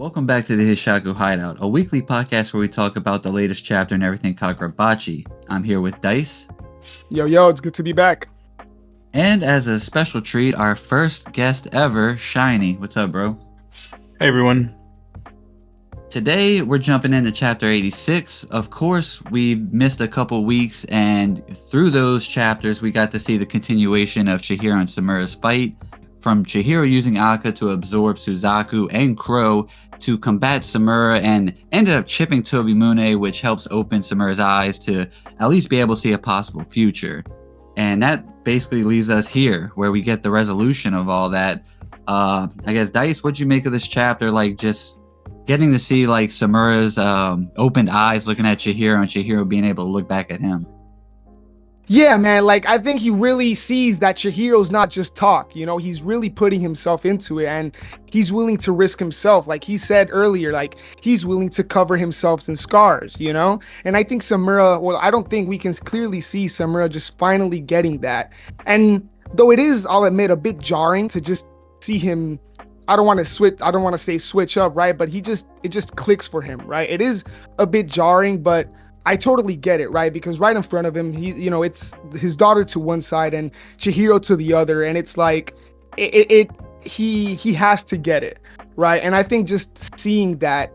Welcome back to the Hishaku Hideout, a weekly podcast where we talk about the latest chapter and everything Kagurabachi. I'm here with Dice. Yo, it's good to be back. And as a special treat, our first guest ever, Shiny. What's up, bro? Hey, everyone. Today, we're jumping into chapter 86. Of course, we missed a couple weeks, and through those chapters, we got to see the continuation of Chihiro and Samura's fight. From Chihiro using Aka to absorb Suzaku and Crow to combat Samura, and ended up chipping Tobimune, which helps open Samura's eyes to at least be able to see a possible future. And that basically leaves us here, where we get the resolution of all that. I guess, Dice, what'd you make of this chapter? Like, just getting to see, like, Samura's opened eyes looking at Chihiro, and Chihiro being able to look back at him. Yeah, man, like, I think he really sees that Chihiro's not just talk, he's really putting himself into it, and he's willing to risk himself. Like he said earlier, like, he's willing to cover himself in scars, And I think I don't think we can clearly see Samura just finally getting that. And though it is, I'll admit, a bit jarring to just see him, I don't want to say switch up, right? But it just clicks for him, right? It is a bit jarring, but I totally get it, right? Because right in front of him, it's his daughter to one side and Chihiro to the other, and it's like he has to get it, right? And I think just seeing that,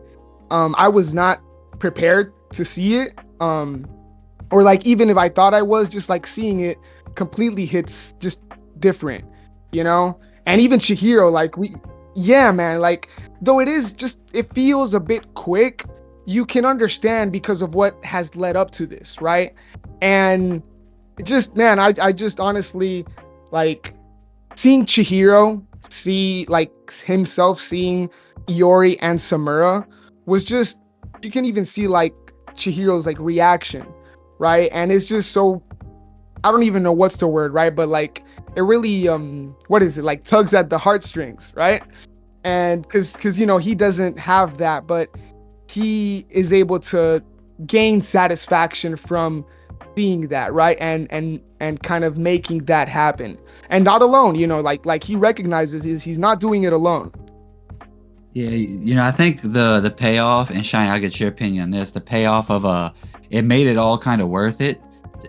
I was not prepared to see it, or like even if I thought I was, just like seeing it completely hits just different, And even Chihiro, man, like though it feels a bit quick. You can understand because of what has led up to this, right? And just, man, I just honestly, like, seeing Chihiro see, like, himself seeing Iori and Samura was just, you can even see, like, Chihiro's, like, reaction, right? And it's just so, I don't even know what's the word, right? But, like, it really, what is it? Like, tugs at the heartstrings, right? And because he doesn't have that, but he is able to gain satisfaction from seeing that, right? And kind of making that happen, and not alone, like he recognizes he's not doing it alone. Yeah, I think the payoff, and Shiny, I'll get your opinion on this, the payoff of it made it all kind of worth it.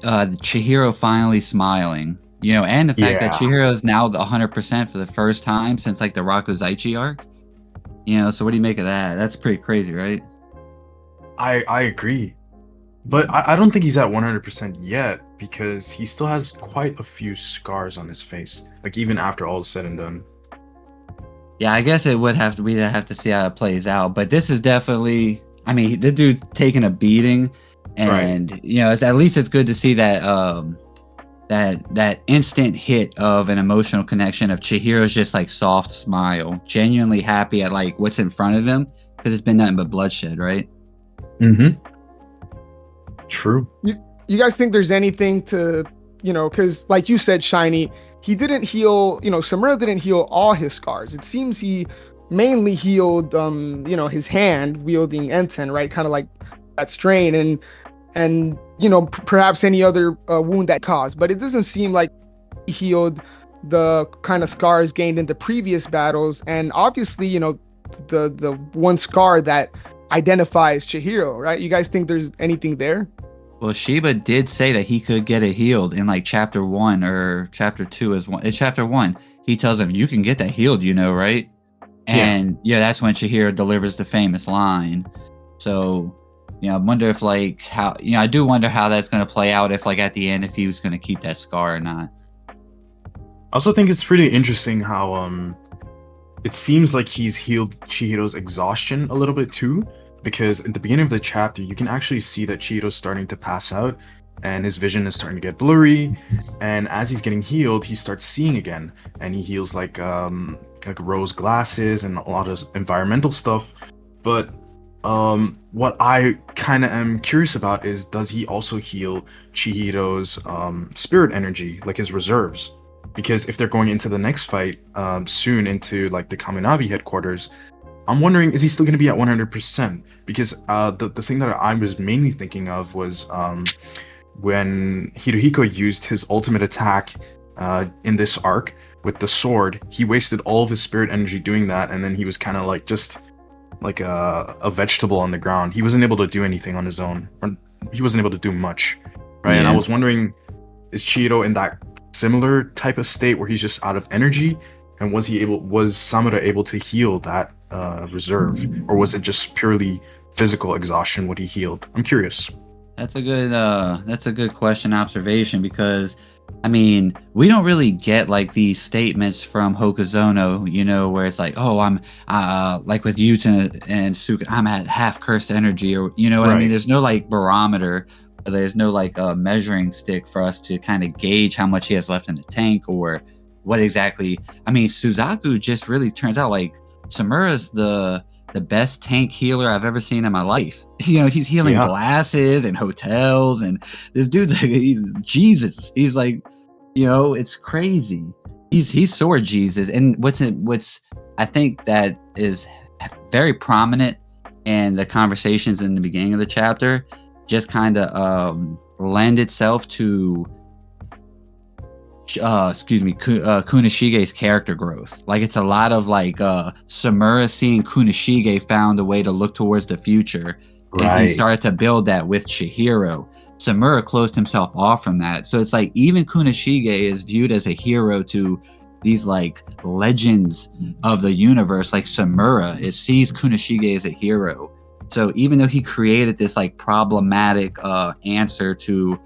Chihiro finally smiling, and the fact that Chihiro is now the 100% for the first time since like the Rakuzaichi arc. So what do you make of that? That's pretty crazy, right? I agree. But I don't think he's at 100% yet, because he still has quite a few scars on his face. Like, even after all is said and done. Yeah, I guess we'd have to see how it plays out. But this is definitely, I mean, the dude's taking a beating. And, right. At least it's good to see that that instant hit of an emotional connection of Chihiro's just like soft smile, genuinely happy at like what's in front of him, because it's been nothing but bloodshed, right? Mm-hmm. True. You guys think there's anything to, because like you said, Shiny, he didn't heal, Samura didn't heal all his scars. It seems he mainly healed, his hand wielding Enten, right? Kind of like that strain and perhaps any other wound that caused, but it doesn't seem like he healed the kind of scars gained in the previous battles. And obviously, the one scar that identifies Chihiro, right? You guys think there's anything there? Well, Shiba did say that he could get it healed in like chapter 1 or chapter 2 as one. It's chapter 1. He tells him, you can get that healed, right? And yeah, that's when Chihiro delivers the famous line. So, I wonder if like how, I do wonder how that's going to play out, if like at the end, if he was going to keep that scar or not. I also think it's pretty interesting how it seems like he's healed Chihiro's exhaustion a little bit too, because at the beginning of the chapter, you can actually see that Chihiro's starting to pass out and his vision is starting to get blurry. And as he's getting healed, he starts seeing again, and he heals like rose glasses and a lot of environmental stuff. But what I kind of am curious about is, does he also heal Chihiro's spirit energy, like his reserves? Because if they're going into the next fight soon into like the Kaminabi headquarters, I'm wondering, is he still going to be at 100%? Because the thing that I was mainly thinking of was when Hirohiko used his ultimate attack in this arc with the sword, he wasted all of his spirit energy doing that, and then he was kind of like just a vegetable on the ground. He wasn't able to do anything on his own, or he wasn't able to do much, right? And I Yeah. was wondering, is Chihiro in that similar type of state where he's just out of energy? And was Samura able to heal that reserve, or was it just purely physical exhaustion what he healed? I'm curious. That's a good question observation, because I mean, we don't really get like these statements from Hokuzono, you know, where it's like, oh, I'm like with Yuta and Suka, I'm at half cursed energy, or you know what I mean? Right. There's no like barometer, or there's no like measuring stick for us to kind of gauge how much he has left in the tank, or what exactly. I mean, Suzaku just really turns out like Samura's the best tank healer I've ever seen in my life. You know, he's healing Yeah. glasses and hotels, and this dude's like, he's Jesus. He's like, you know, it's crazy. He's sword Jesus. And what's I think that is very prominent in the conversations in the beginning of the chapter, just kind of lend itself to Kunishige's character growth. Like, it's a lot of like Samura seeing Kunishige found a way to look towards the future, and he Right. started to build that with Chihiro. Samura closed himself off from that, so it's like even Kunishige is viewed as a hero to these like legends of the universe. Like Samura, it sees Kunishige as a hero. So even though he created this like problematic answer to,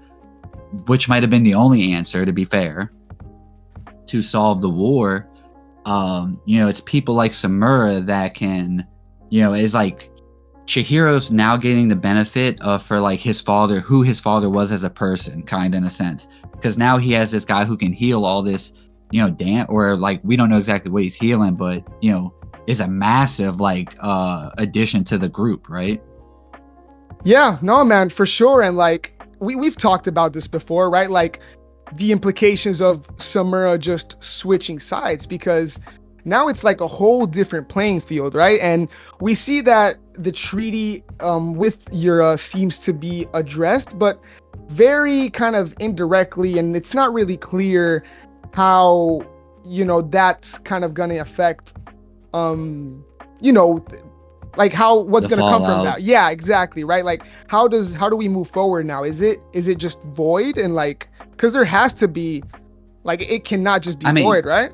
which might have been the only answer, to be fair, to solve the war, you know, it's people like Samura that can, you know, is like Chihiro's now getting the benefit of, for like his father, who his father was as a person, kind of, in a sense, because now he has this guy who can heal all this, you know, or like, we don't know exactly what he's healing, but you know, is a massive like addition to the group, right? Yeah, no, man, for sure. And like we've talked about this before, right? Like the implications of Samura just switching sides, because now it's like a whole different playing field, right? And we see that the treaty with Yura seems to be addressed, but very kind of indirectly, and it's not really clear how, you know, that's kind of going to affect, you know, like what's The going to come from fallout. that. Yeah, exactly, right? Like how do we move forward now? Is it just void? And like, because there has to be, like, it cannot just be void, right?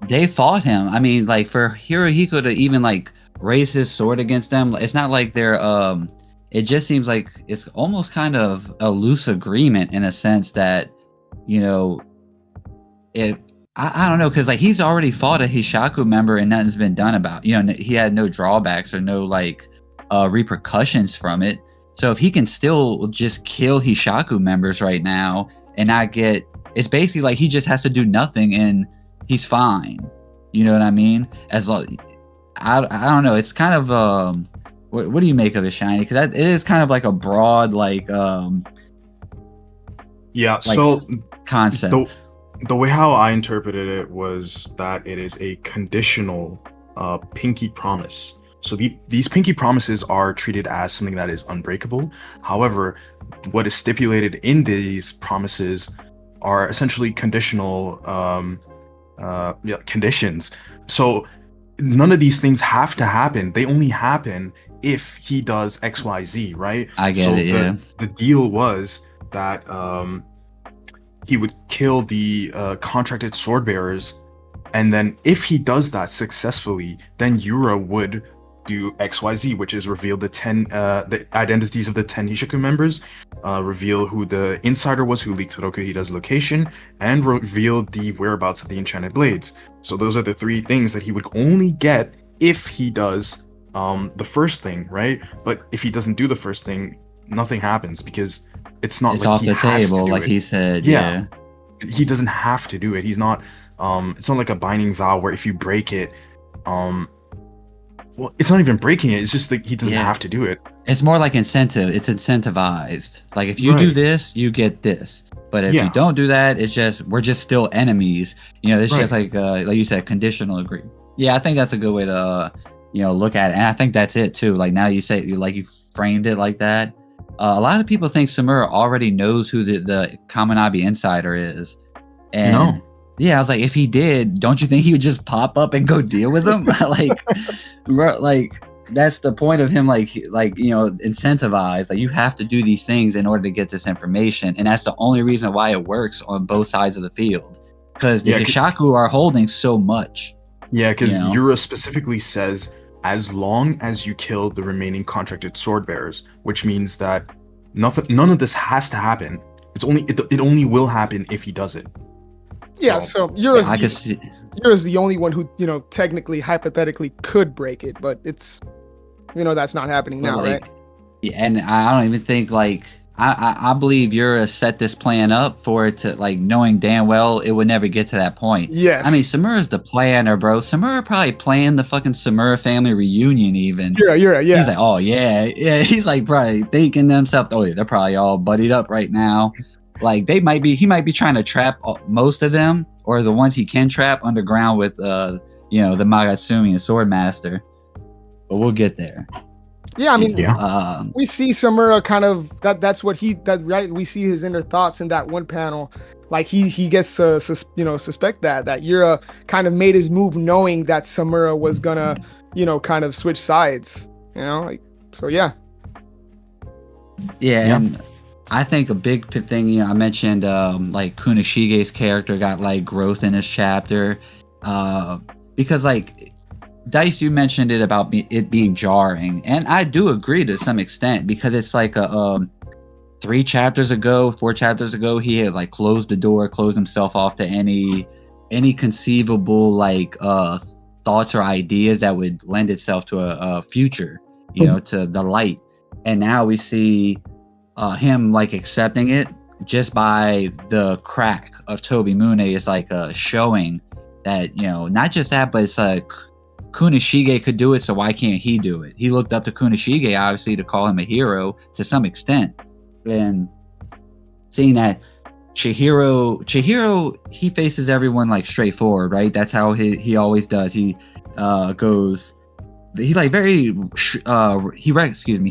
They fought him. I mean, like, for Hirohiko to even like raise his sword against them, it's not like they're it just seems like it's almost kind of a loose agreement, in a sense that, you know, I don't know, because like he's already fought a Hishaku member and nothing's been done about, you know, he had no drawbacks or no like repercussions from it. So if he can still just kill Hishaku members right now and not get, it's basically like he just has to do nothing and he's fine. You know what I mean? As long, I don't know. It's kind of what do you make of it, Shiny? Because it is kind of like a broad like Yeah. like So concept. the way how I interpreted it was that it is a conditional pinky promise. So these pinky promises are treated as something that is unbreakable. However, what is stipulated in these promises are essentially conditional conditions. So none of these things have to happen. They only happen if he does XYZ, right? I get it, yeah. The deal was that he would kill the contracted sword bearers, and then if he does that successfully, then Yura would do XYZ, which is reveal the identities of the 10 Hishaku members, reveal who the insider was who leaked Rokuhida's location, and reveal the whereabouts of the enchanted blades. So those are the three things that he would only get if he does the first thing, right? But if he doesn't do the first thing, nothing happens, because it's not It's like off he the has to table, do like it. he said. Yeah. He doesn't have to do it. He's not it's not like a binding vow where if you break it, well, it's not even breaking it, it's just like he doesn't have to do it. It's more like incentive. It's incentivized. Like, if you do this, you get this. But if you don't do that, it's just, we're just still enemies. You know, it's just like you said, conditional agree. Yeah, I think that's a good way to you know, look at it. And I think that's it too. Like, now you say, like, you framed it like that. A lot of people think Samura already knows who the Kaminabi insider is. And No. Yeah, I was like, if he did, don't you think he would just pop up and go deal with him? Like, bro, like, that's the point of him, like incentivized. Like, you have to do these things in order to get this information, and that's the only reason why it works on both sides of the field, because the Hishaku are holding so much. Yeah, because Yura specifically says, as long as you kill the remaining contracted sword bearers, which means that none of this has to happen. It only will happen if he does it. Yeah, so Yura's the only one who, technically, hypothetically could break it, but it's, that's not happening now, right? Yeah, and I don't even think, I believe Yura set this plan up for it to, knowing damn well it would never get to that point. Yes. I mean, Samura's the planner, bro. Samura probably planned the fucking Samura family reunion even. Yura, yeah. He's like, oh, yeah. He's like probably thinking to himself, oh, yeah, they're probably all buddied up right now. Like, he might be trying to trap most of them, or the ones he can trap underground with, the Magatsumi and Swordmaster. But we'll get there. Yeah, I mean, we see Samura kind of right. We see his inner thoughts in that one panel. Like, he gets to suspect that Yura kind of made his move knowing that Samura was gonna kind of switch sides. So yeah. Yeah, and I think a big thing, I mentioned Kunoshige's character got growth in this chapter, because Dice, you mentioned it about it being jarring, and I do agree to some extent, because it's like 4 chapters ago, he had closed himself off to any conceivable thoughts or ideas that would lend itself to a future, to the light, and now we see him accepting it just by the crack of Tobimune is showing that not just that, but it's Kunoshige could do it, so why can't he do it? He looked up to Kunoshige, obviously, to call him a hero to some extent. And seeing that Chihiro, he faces everyone straightforward, right? That's how he always does. He goes, he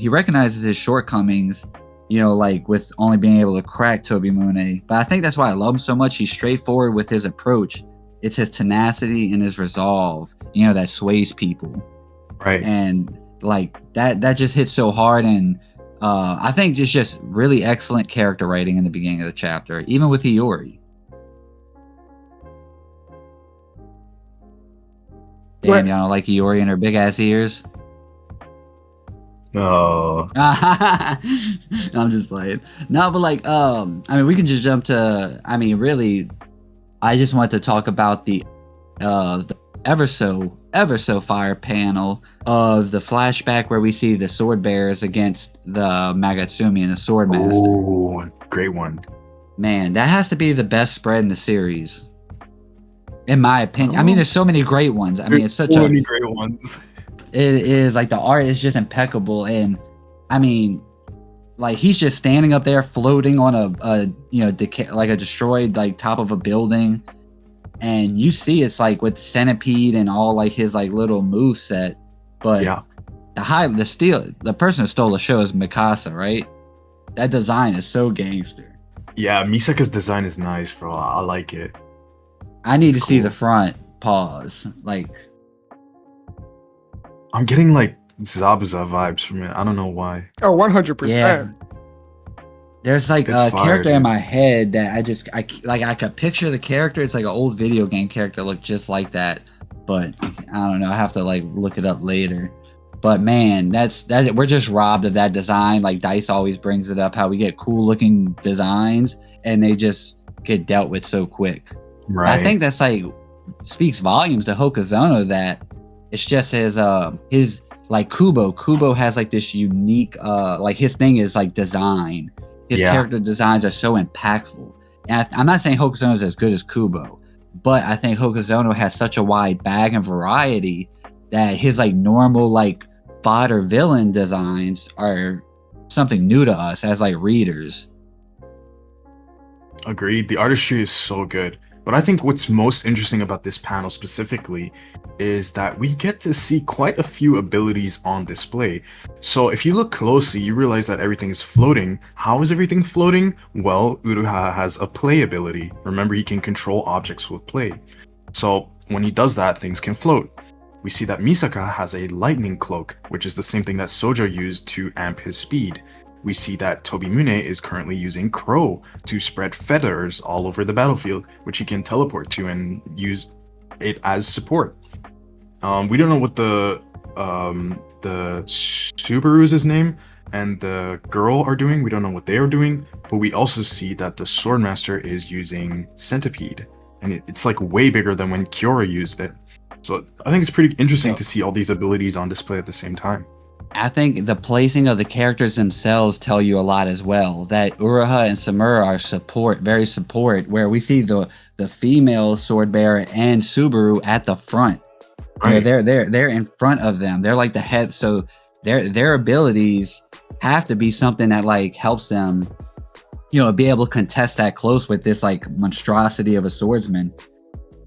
recognizes his shortcomings, with only being able to crack Tobimune. But I think that's why I love him so much. He's straightforward with his approach. It's his tenacity and his resolve, that sways people. Right. And that just hits so hard. And I think it's just really excellent character writing in the beginning of the chapter, even with Hiyori. Damn, y'all don't like Hiyori and her big ass ears? No. I'm just playing. No, but I mean, we can just jump to, really, I just want to talk about the ever so fire panel of the flashback where we see the sword bearers against the Magatsumi and the Swordmaster. Oh, great one. Man, that has to be the best spread in the series, in my opinion. I mean, there's so many great ones. I mean, it's such many great ones. It is the art is just impeccable, and I mean, he's just standing up there floating on a destroyed top of a building, and you see it's with Centipede and all his little move set, but the person who stole the show is Mikasa, right? That design is so gangster. Yeah, Misaka's design is nice, bro. I like it. I need to see the front pause. I'm getting Zabuza vibes from it. I don't know why. Oh, 100%. There's a character in my head that I could picture the character. It's an old video game character, look just like that. But I don't know. I have to look it up later. But man, that's we're just robbed of that design. Dice always brings it up, how we get cool looking designs and they just get dealt with so quick. Right. I think that's speaks volumes to Hokuzono, that it's just his Kubo. Kubo has this unique his thing is design. His character designs are so impactful. And I'm not saying Hokuzono is as good as Kubo, but I think Hokuzono has such a wide bag and variety that his normal fodder villain designs are something new to us as readers. Agreed. The artistry is so good. But I think what's most interesting about this panel specifically is that we get to see quite a few abilities on display. So if you look closely, you realize that everything is floating. How is everything floating? Well, Uruha has a play ability. Remember, he can control objects with play. So when he does that, things can float. we see that Misaka has a lightning cloak, which is the same thing that Sojo used to amp his speed. We see that Tobimune is currently using Crow to spread feathers all over the battlefield, which he can teleport to and use it as support. We don't know what the Subaru is his name, and the girl are doing. We don't know what they are doing, but we also see that the Swordmaster is using Centipede, and it's like way bigger than when Kiora used it. So I think it's pretty interesting to see all these abilities on display at the same time. I think the placing of the characters themselves tell you a lot as well. That Uruha and Samura are very support, where we see the female sword bearer and Subaru at the front. Right. You know, they're in front of them. They're like the head, so their abilities have to be something that like helps them, you know, be able to contest that close with this like monstrosity of a swordsman.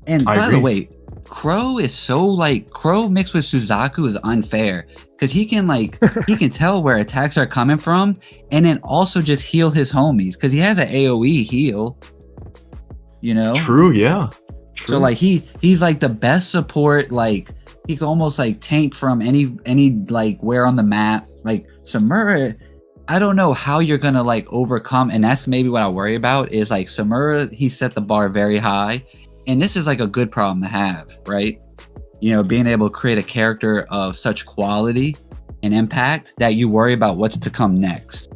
And by the way, Crow is so like Crow mixed with Suzaku is unfair because he can tell where attacks are coming from and then also just heal his homies because he has an AoE heal. You know? True, yeah. True. So like he's like the best support. Like he can almost like tank from any like where on the map. Like Samura, I don't know how you're gonna like overcome, and that's maybe what I worry about is like Samura. He set the bar very high. And this is like a good problem to have, right? You know, being able to create a character of such quality and impact that you worry about what's to come next.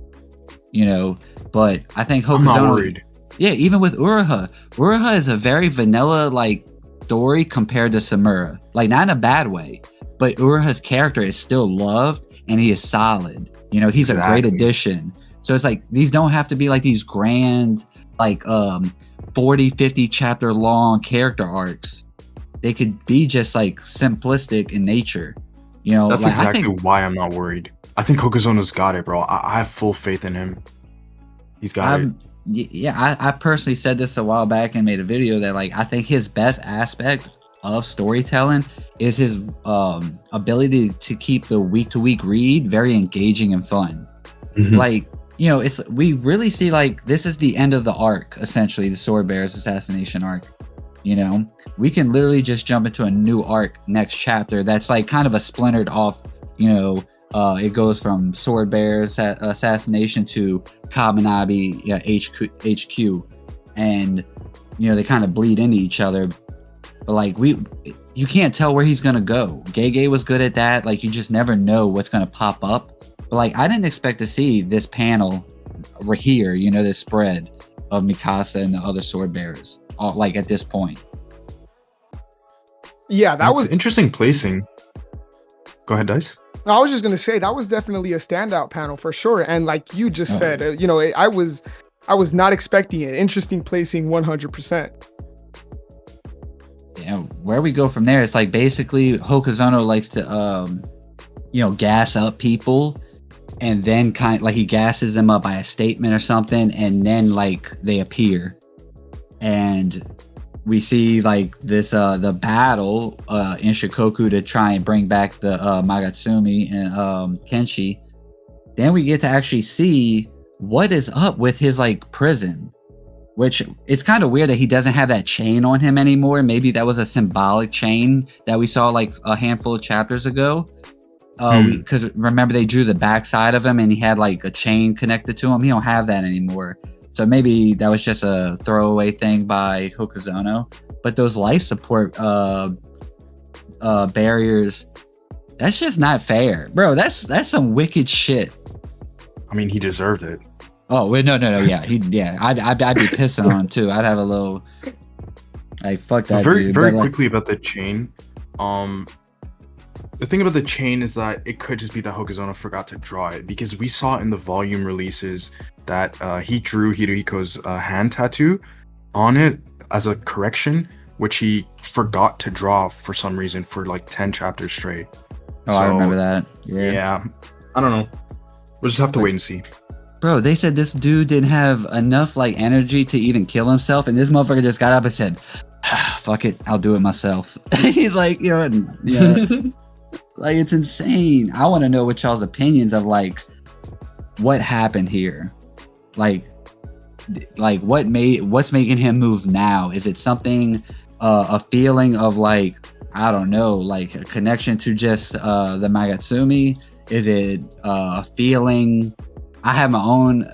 You know, but I think Hokuzono, I'm not worried. Yeah, even with Uruha. Uruha is a very vanilla like story compared to Samura. Like not in a bad way, but Uruha's character is still loved and he is solid. You know, he's a great addition. So it's like these don't have to be like these grand like 40, 50 chapter long character arcs. They could be just like simplistic in nature. You know, that's like, exactly why I'm not worried. I think Hokuzono's got it, bro. I have full faith in him. He's got it. Yeah, I personally said this a while back and made a video that like I think his best aspect of storytelling is his ability to keep the week-to-week read very engaging and fun. Mm-hmm. Like, you know, we really see like this is the end of the arc, essentially, the Sword Bearer's assassination arc. You know, we can literally just jump into a new arc next chapter that's like kind of a splintered off, you know, it goes from Sword Bearer's assassination to Kaminabi HQ, and you know they kind of bleed into each other. But like you can't tell where he's gonna go. Gege was good at that. Like you just never know what's gonna pop up. But like I didn't expect to see this panel right here, you know, this spread of Mikasa and the other sword bearers, all, like at this point. Yeah, that was interesting placing. Go ahead, Dice. I was just gonna say that was definitely a standout panel for sure. And like you just said, you know, I was not expecting it. Interesting placing, 100%. Yeah, where we go from there, it's like basically Hokuzono likes to you know, gas up people, and then kind of like he gasses them up by a statement or something, and then like they appear, and we see like this the battle in Shikoku to try and bring back the Magatsumi and Kenshi. Then we get to actually see what is up with his like prison, which it's kind of weird that he doesn't have that chain on him anymore. Maybe that was a symbolic chain that we saw like a handful of chapters ago. Because remember they drew the backside of him and he had like a chain connected to him. He don't have that anymore. So maybe that was just a throwaway thing by Hokuzono. But those life support barriers, that's just not fair, bro. That's some wicked shit. I mean, he deserved it. Oh wait, no, yeah, I'd be pissing on him too. I'd have a little like fuck that. Very dude. Quickly about the chain. The thing about the chain is that it could just be that Hokuzono forgot to draw it, because we saw in the volume releases that he drew Hirohiko's hand tattoo on it as a correction, which he forgot to draw for some reason for like 10 chapters straight. Oh, so, I remember that. Yeah. I don't know. We'll just have to wait and see. Bro, they said this dude didn't have enough like energy to even kill himself, and this motherfucker just got up and said, fuck it, I'll do it myself. He's like, you know, yeah. Like, it's insane. I want to know what y'all's opinions of like what happened here. Like what's making him move now? Is it something, a feeling of like I don't know, like a connection to just the Magatsumi? Is it a feeling? I have my own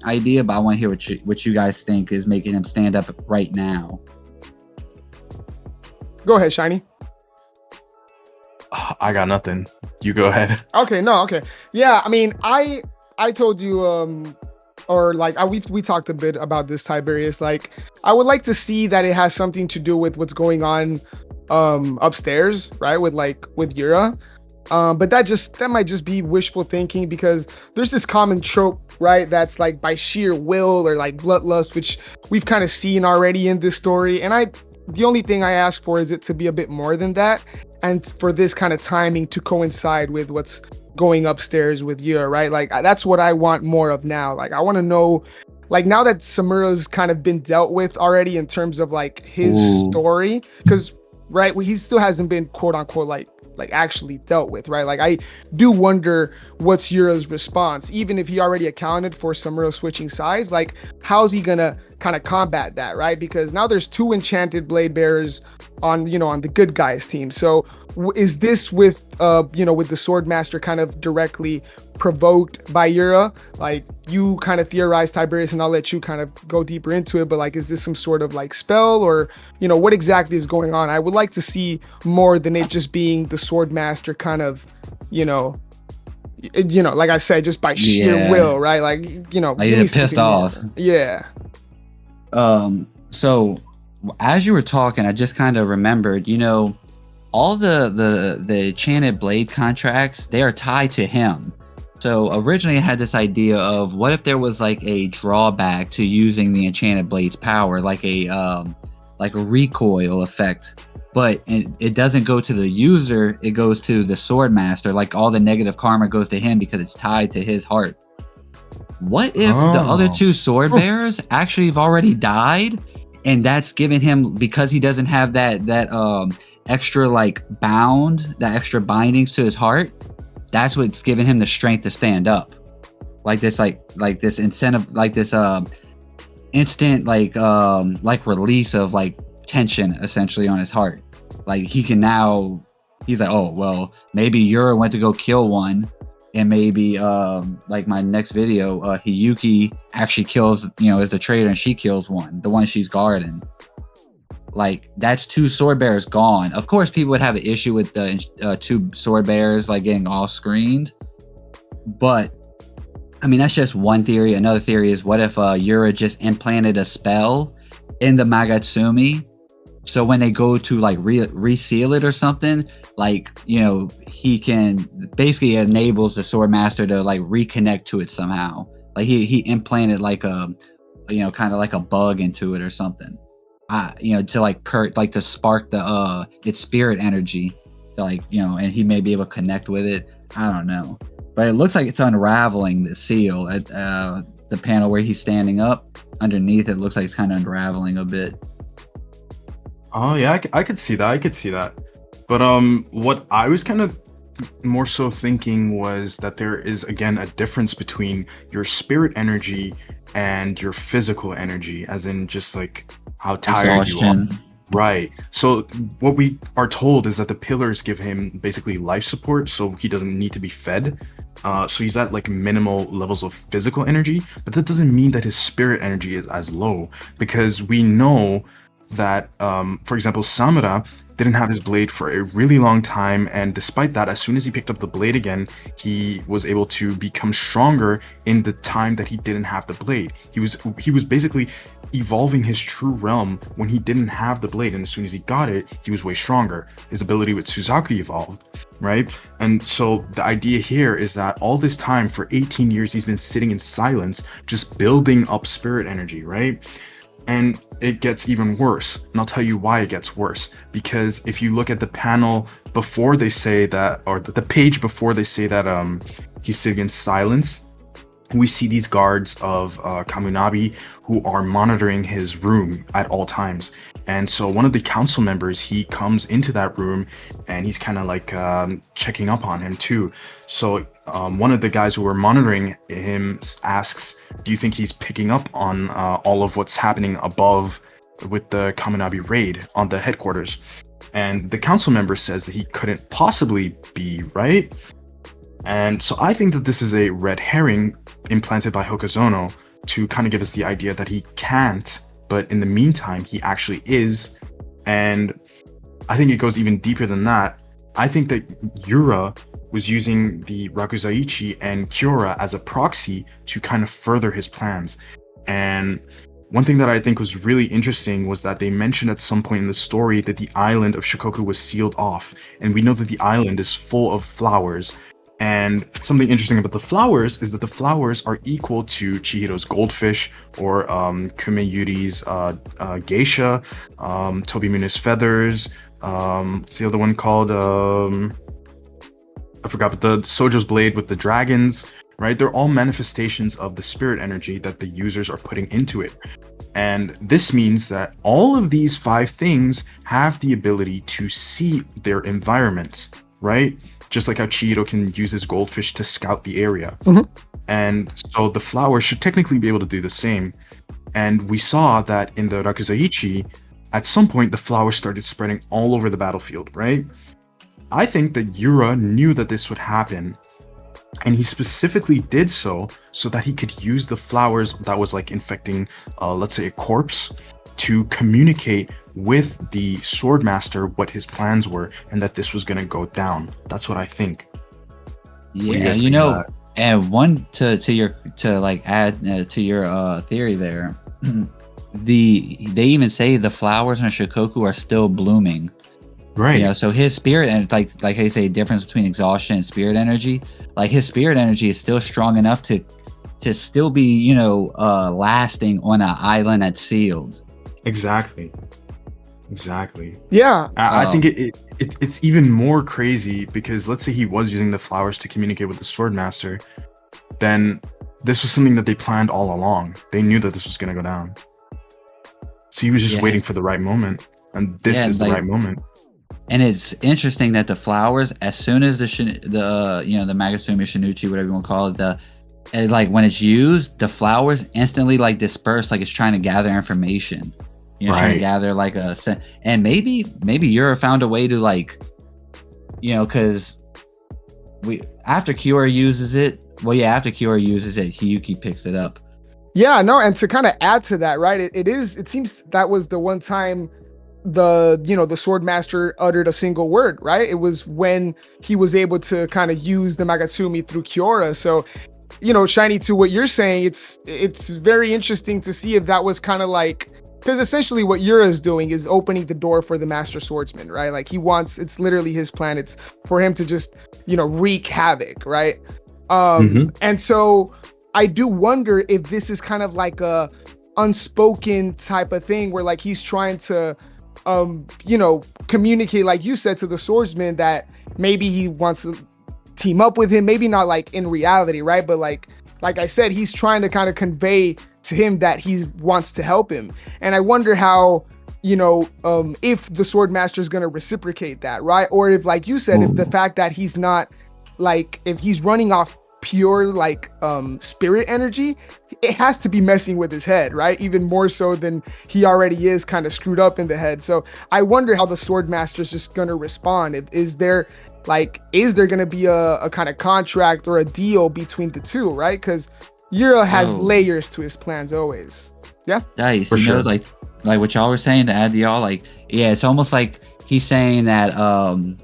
idea, but I want to hear what you guys think is making him stand up right now. Go ahead, Shiny. I got nothing. You go ahead. Okay, no, okay. Yeah, I mean, I told you or like we talked a bit about this, Tiberius. Like, I would like to see that it has something to do with what's going on upstairs, right? With Yura. But that might just be wishful thinking, because there's this common trope, right? That's like by sheer will or like bloodlust, which we've kind of seen already in this story. And the only thing I ask for is it to be a bit more than that, and for this kind of timing to coincide with what's going upstairs with Yura, right? Like, that's what I want more of now. Like, I want to know, like, now that Samura's kind of been dealt with already in terms of like his story, because right, he still hasn't been quote unquote like actually dealt with, right? Like, I do wonder what's Yura's response, even if he already accounted for Samura switching sides. Like, how's he gonna kind of combat that, right? Because now there's 2 enchanted blade bearers on the good guys team. So is this with with the sword master kind of directly provoked by Yura? Like, you kind of theorized, Tiberius, and I'll let you kind of go deeper into it, but like, is this some sort of like spell, or what exactly is going on? I would like to see more than it just being the sword master kind of like I said, just by sheer will, right? Like, like they're pissed off. Yeah. So as you were talking, I just kind of remembered, all the enchanted blade contracts, they are tied to him. So originally I had this idea of, what if there was like a drawback to using the enchanted blade's power, like a recoil effect, but it doesn't go to the user, it goes to the sword master. Like, all the negative karma goes to him because it's tied to his heart. What if the other 2 sword bearers actually have already died, and that's given him, because he doesn't have that extra like that extra bindings to his heart, that's what's giving him the strength to stand up, like this this incentive, like this instant like release of like tension essentially on his heart. Like, he's like, oh well, maybe Yura went to go kill one, and maybe like my next video, Hiyuki actually kills, is the traitor, and she kills the one she's guarding. Like, that's 2 sword bearers gone. Of course, people would have an issue with the 2 sword bearers like getting all screened, but I mean, that's just one theory. Another theory is, what if Yura just implanted a spell in the Magatsumi, so when they go to like reseal it or something, like, he can basically enables the sword master to like reconnect to it somehow. Like, he implanted like a kind of like a bug into it or something, to like to spark the its spirit energy, to like, and he may be able to connect with it. I don't know, but it looks like it's unraveling the seal at the panel where he's standing up. Underneath, it looks like it's kind of unraveling a bit. Oh yeah, I could see that. But what I was kind of more so thinking was that there is, again, a difference between your spirit energy and your physical energy, as in just like how tired you are. Right. So what we are told is that the pillars give him basically life support, so he doesn't need to be fed. So he's at like minimal levels of physical energy, but that doesn't mean that his spirit energy is as low, because we know that, for example, Samura didn't have his blade for a really long time, and despite that, as soon as he picked up the blade again, he was able to become stronger in the time that he didn't have the blade. He was basically evolving his true realm when he didn't have the blade, and as soon as he got it, he was way stronger. His ability with Suzaku evolved, right? And so the idea here is that all this time, for 18 years, he's been sitting in silence, just building up spirit energy, right? And it gets even worse. And I'll tell you why it gets worse. Because if you look at the panel before they say that, or the page before they say that he's sitting in silence, we see these guards of Kamunabi who are monitoring his room at all times. And so one of the council members, he comes into that room and he's kind of like checking up on him too. So one of the guys who were monitoring him asks, do you think he's picking up on all of what's happening above with the Kamunabi raid on the headquarters? And the council member says that he couldn't possibly be, right? And so I think that this is a red herring implanted by Hokazono to kind of give us the idea that he can't, but in the meantime, he actually is. And I think it goes even deeper than that. I think that Yura was using the Rakuzaichi and Kyora as a proxy to kind of further his plans. And one thing that I think was really interesting was that they mentioned at some point in the story that the island of Shikoku was sealed off. And we know that the island is full of flowers. And something interesting about the flowers is that the flowers are equal to Chihiro's goldfish, or Kumeyuri's geisha, Tobimune's feathers, what's the other one called? I forgot, but the Sojo's blade with the dragons, right? They're all manifestations of the spirit energy that the users are putting into it. And this means that all of these 5 things have the ability to see their environments, right? Just like how Chihiro can use his goldfish to scout the area. Mm-hmm. And so the flowers should technically be able to do the same. And we saw that in the Rakuzaichi, at some point, the flowers started spreading all over the battlefield, right? I think that Yura knew that this would happen, and he specifically did so that he could use the flowers that was like infecting, let's say, a corpse, to communicate with the Swordmaster what his plans were, and that this was going to go down. That's what I think. Yeah, you know, and one to add to your theory there. They even say the flowers on Shikoku are still blooming. Right. You know, so his spirit, and like they say, difference between exhaustion and spirit energy. Like his spirit energy is still strong enough to still be, you know, lasting on an island that's sealed. Exactly. Yeah. I think it's even more crazy because let's say he was using the flowers to communicate with the Swordmaster, then this was something that they planned all along. They knew that this was going to go down. So he was just waiting for the right moment, and this is the right moment. And it's interesting that the flowers, as soon as the Magasumi Shinichi, whatever you want to call it, like when it's used, the flowers instantly like disperse, like it's trying to gather information. You know, trying to gather like and maybe Yura found a way to, like, you know, because after Kyora uses it, Hiyuki picks it up. Yeah, no, and to kind of add to that, right? It seems that was the one time the Swordmaster uttered a single word, right? It was when he was able to kind of use the Magatsumi through Kyora. So, you know, Shiny, to what you're saying, it's very interesting to see if that was kind of like, because essentially what Yura is doing is opening the door for the Master Swordsman, right? Like it's literally his plan. It's for him to just, you know, wreak havoc, right? And so I do wonder if this is kind of like a unspoken type of thing where like he's trying to, you know, communicate, like you said, to the swordsman that maybe he wants to team up with him, maybe not like in reality, right? But like I said, he's trying to kind of convey to him that he wants to help him. And I wonder how, you know, if the Swordmaster is going to reciprocate that, right? Or if, like you said, if the fact that he's not, like, if he's running off pure like spirit energy, it has to be messing with his head, right? Even more so than he already is kind of screwed up in the head. So I wonder how the Swordmaster is just going to respond. Is there going to be a kind of contract or a deal between the two, right? Because Yura has layers to his plans always. Yeah, nice. For sure. Know, like what y'all were saying, to add to y'all, like, yeah, it's almost like he's saying that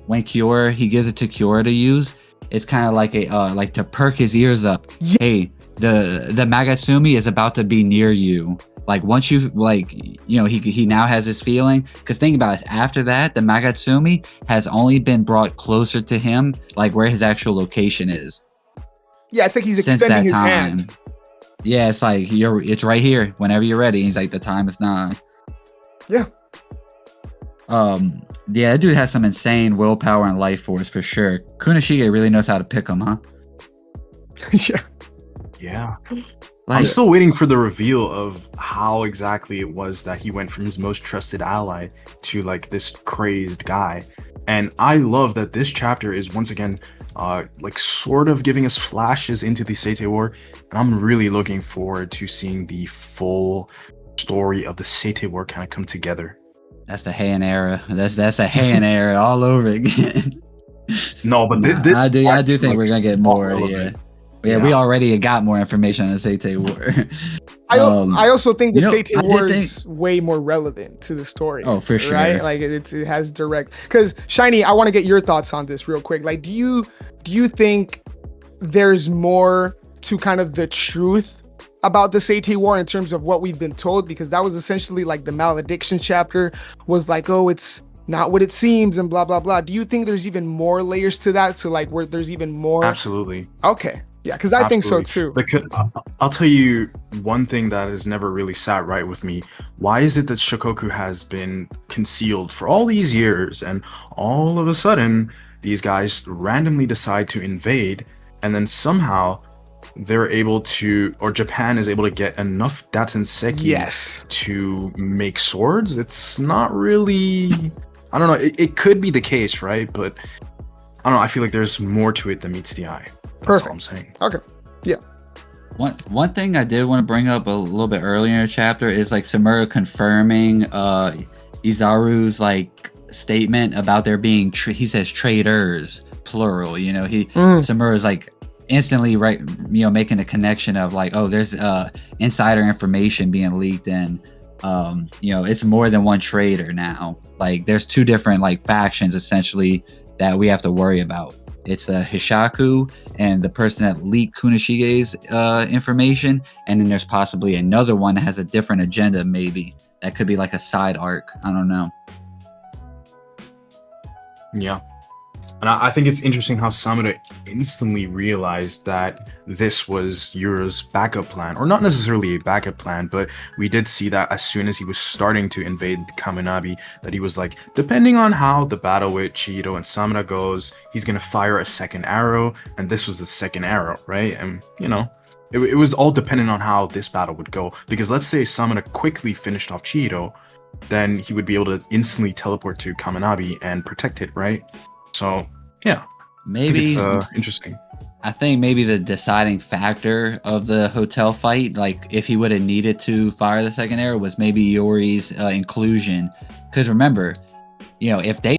when Kyora, he gives it to Kyora to use, it's kind of like a like to perk his ears up. Yeah. Hey, the Magatsumi is about to be near you. Like once you, like, you know, he now has this feeling, because think about it, after that the Magatsumi has only been brought closer to him, like where his actual location is. Yeah, it's like he's extending his hand. Yeah, it's like it's right here whenever you're ready. He's like, the time is nigh. Yeah. Yeah, that dude has some insane willpower and life force for sure. Kunishige really knows how to pick him, huh? Yeah. Like, I'm still waiting for the reveal of how exactly it was that he went from his most trusted ally to like this crazed guy. And I love that this chapter is once again like sort of giving us flashes into the Seitei War, and I'm really looking forward to seeing the full story of the Seitei War kind of come together. That's the Heian era. That's the Heian era all over again. No, but I do think we're gonna get more. Yeah. Yeah, we already got more information on the Seitei War. I also think the Seitei War think... is way more relevant to the story. Oh, for sure. Right? Like it has direct. Because Shiny, I want to get your thoughts on this real quick. Like, do you think there's more to kind of the truth about the Seitei War in terms of what we've been told? Because that was essentially like the malediction chapter was like, oh, it's not what it seems and blah blah blah. Do you think there's even more layers to that? So like where there's even more? Absolutely. Okay. Yeah, because I think so too. Because I'll tell you one thing that has never really sat right with me. Why is it that Shikoku has been concealed for all these years, and all of a sudden these guys randomly decide to invade, and then somehow they're able to, or Japan is able to get enough Datsenseki to make swords? It's not really, I don't know, it could be the case, right? But I don't know, I feel like there's more to it than meets the eye. That's all I'm saying. Okay. Yeah. One thing I did want to bring up a little bit earlier in the chapter is like Samura confirming Izaru's like statement about there being he says traders plural. You know, Samura's like instantly making the connection of like, oh, there's insider information being leaked, and it's more than one trader now. Like there's two different like factions essentially that we have to worry about. It's the Hishaku and the person that leaked Kunishige's information, and then there's possibly another one that has a different agenda. Maybe that could be like a side arc. I don't know. Yeah. And I think it's interesting how Samura instantly realized that this was Yura's backup plan, or not necessarily a backup plan, but we did see that as soon as he was starting to invade Kaminabi, that he was like, depending on how the battle with Chihiro and Samura goes, he's going to fire a second arrow, and this was the second arrow, right? And, it was all dependent on how this battle would go, because let's say Samura quickly finished off Chihiro, then he would be able to instantly teleport to Kaminabi and protect it, right? So, yeah. Maybe it's interesting. I think maybe the deciding factor of the hotel fight, like if he would have needed to fire the second arrow, was maybe Iori's inclusion. Because remember, if they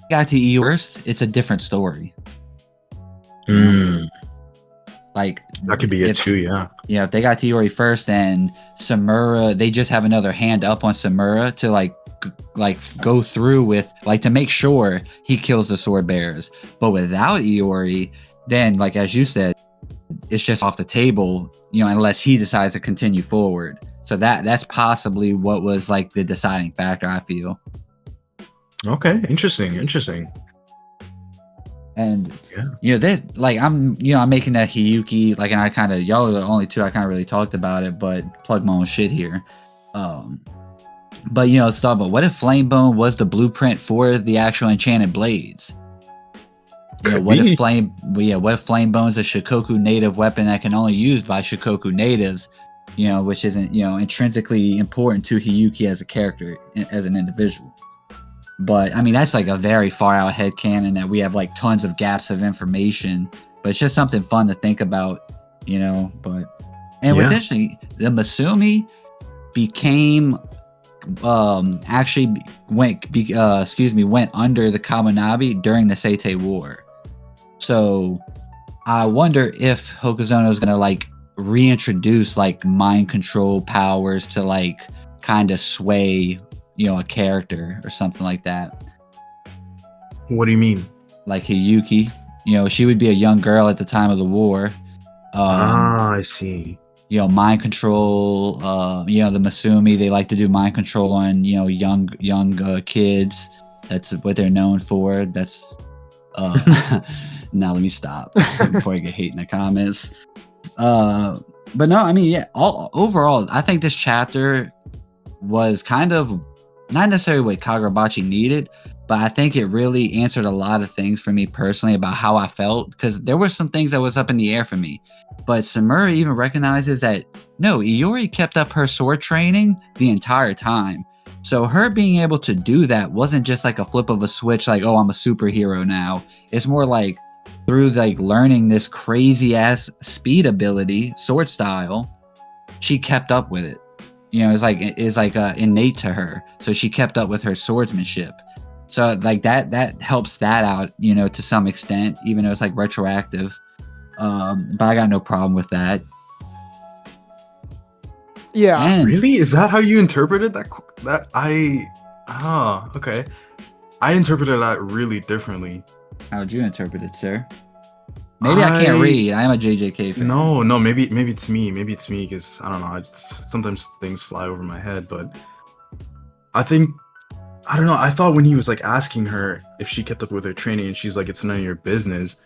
got to Iori first, it's a different story. Like that could be it too, yeah. Yeah, if they got to Iori first, and Samura, they just have another hand up on Samura to like go through with, like, to make sure he kills the sword bearers. But without Iori, then, like as you said, it's just off the table, unless he decides to continue forward. So that's possibly what was like the deciding factor, I feel. Okay, interesting. And I'm making that Hiyuki, like, and I kind of, y'all are the only two I kind of really talked about it, but plug my own shit here. But let's talk about, what if Flamebone was the blueprint for the actual enchanted blades? What if Flamebone's a Shikoku native weapon that can only be used by Shikoku natives, which isn't, intrinsically important to Hiyuki as a character, as an individual. But I mean, that's like a very far out headcanon that we have like tons of gaps of information, but it's just something fun to think about, but, and what's interesting, the Masumi became, actually went under the Kaminabi during the Seitei War. So I wonder if Hokuzono is going to like reintroduce like mind control powers to like kind of sway, a character or something like that. What do you mean? Like Hiyuki, she would be a young girl at the time of the war. I see. Mind control, the Masumi, they like to do mind control on, young kids. That's what they're known for. That's, now let me stop before I get hate in the comments. But no, I mean, yeah, overall, I think this chapter was kind of not necessarily what Kagurabachi needed, but I think it really answered a lot of things for me personally about how I felt, because there were some things that was up in the air for me. But Samura even recognizes that, no, Iori kept up her sword training the entire time. So her being able to do that wasn't just like a flip of a switch, like, oh, I'm a superhero now. It's more like through like learning this crazy ass speed ability, sword style, she kept up with it. you know, is like innate to her. So she kept up with her swordsmanship. So like that helps that out, you know, to some extent, even though it's like retroactive. But I got no problem with that. Yeah. And Really? Is that how you interpreted that? Okay. I interpreted that really differently. how would you interpret it, sir? Maybe I can't read. I am a JJK fan. No, maybe it's me. Maybe it's me because I don't know. Sometimes things fly over my head, but I think I don't know. I thought when he was like asking her if she kept up with her training, and she's like, "It's none of your business,"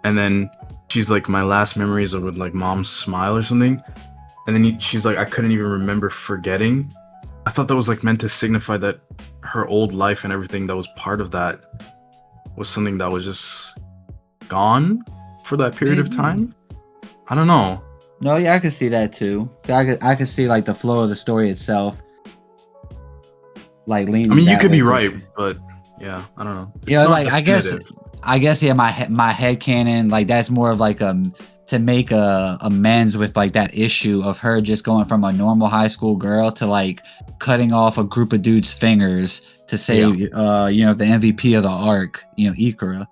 and then she's like, "My last memories are with like mom's smile or something," and then she's like, "I couldn't even remember forgetting." I thought that was like meant to signify that her old life and everything that was part of that was something that was just gone for that period of time. I don't know. No, yeah, I could see that too. I could see like the flow of the story itself, like leaning. I mean, you could be way. right, but yeah, I don't know. It's Yeah, not like definitive. I guess, yeah. My head canon, like that's more of like to make a amends with like that issue of her just going from a normal high school girl to like cutting off a group of dudes' fingers to save you know, the MVP of the arc, you know, Ikura.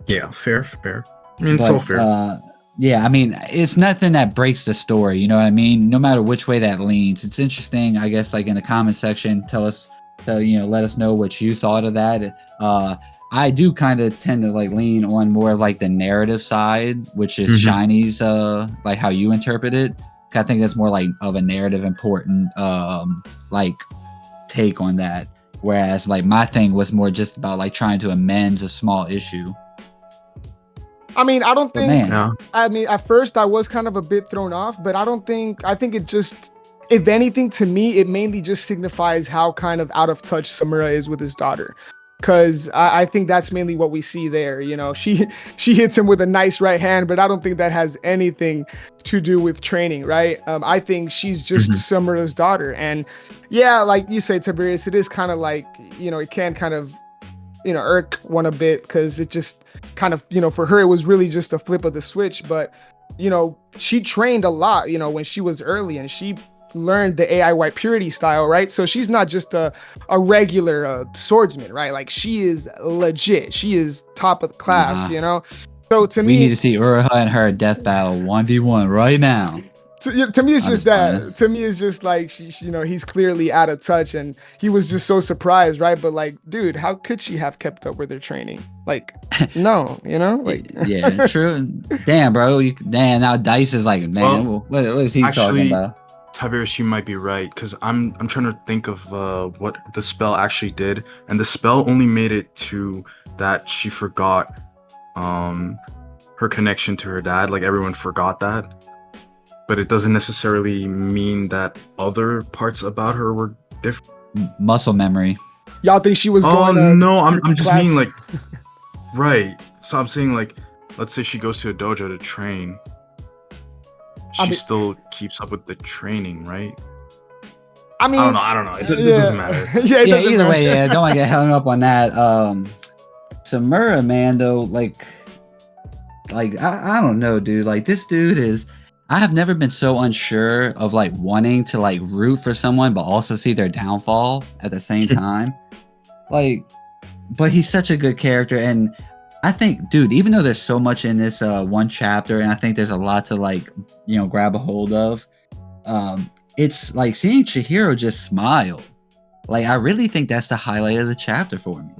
Yeah, fair. I mean, it's all fair. Yeah, I mean, it's nothing that breaks the story, you know what I mean? No matter which way that leans. It's interesting, I guess, like in the comment section, let us know what you thought of that. I do kind of tend to like lean on more of like the narrative side, which is Shiny's like how you interpret it. I think that's more like of a narrative important like take on that. Whereas like my thing was more just about like trying to amend a small issue. I mean, I don't think. Yeah. I mean, at first I was kind of a bit thrown off, but I don't think. I think it just, if anything, to me, it mainly just signifies how kind of out of touch Samura is with his daughter. Because I think that's mainly what we see there. You know, she hits him with a nice right hand, but I don't think that has anything to do with training, right? I think she's just Samura's daughter, and yeah, like you say, Tiberius, it is kind of like, you know, it can kind of, you know, irk one a bit because it just kind of, you know, for her it was really just a flip of the switch. But you know, she trained a lot, you know, when she was early, and she learned the AI white purity style, right? So she's not just a regular swordsman, right? Like she is legit. She is top of the class, you know? So to me, we need to see Uruha and her death battle 1v1 right now. To me, it's just that. To me, it's just like she, you know, he's clearly out of touch, and he was just so surprised, right? But like, dude, how could she have kept up with her training? Like, no, you know, like, yeah, true. Damn, bro, damn. Now Dice is like, man, what is he talking about? Tiberius, you might be right, because I'm trying to think of what the spell actually did, and the spell only made it to that she forgot her connection to her dad. Like everyone forgot that, but it doesn't necessarily mean that other parts about her were different. Muscle memory. Y'all think she was going? Oh no, I'm just meaning like, right. So I'm saying like, let's say she goes to a dojo to train. She still keeps up with the training, right? I mean, I don't know. It doesn't matter. Yeah, either way, yeah. Don't want to get hung up on that. Samura, man, though, like I don't know, dude. Like this dude is. I have never been so unsure of like wanting to like root for someone, but also see their downfall at the same time. Like, but he's such a good character, and I think, dude, even though there's so much in this one chapter, and I think there's a lot to like, you know, grab a hold of, it's like seeing Chihiro just smile. Like, I really think that's the highlight of the chapter for me.